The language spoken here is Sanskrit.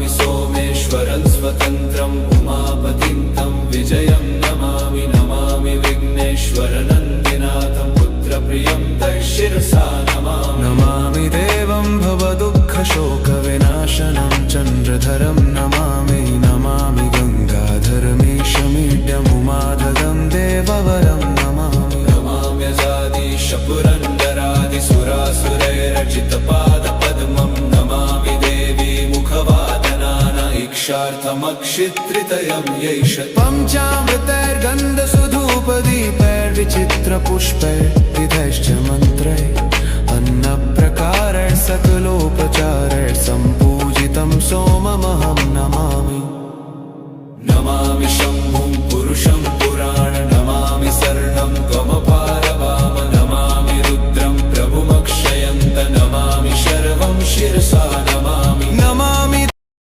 नमामि सोमेश्वरं स्वतन्त्रम् उमापतिं तं विजयं नमामि नमामि विघ्नेश्वरनन्दिनाथं पुत्रप्रियं तैशिरसा नमामि नमामि देवं भवदुःखशोकविनाशनं चन्द्रधरं नमामि नमामि गङ्गाधरमीशमीड्यमुमाधदं देववरं नमामि नमाम्यजादिशपुरन्दरादिसुरासुरैरचितपादपद्मं नमामि देवी मुखवादनान इक्षार्थमक्षित्रितयं यैष पञ्चामृतैर्गन्धसुधूपदीपैर्विचित्रपुष्पैर्विधैश्च मन्त्रैः अन्नप्रकारैः सकलोपचारैः सम्पूजितं सोममहं नमामि नमामि शम्भुं पुरुषं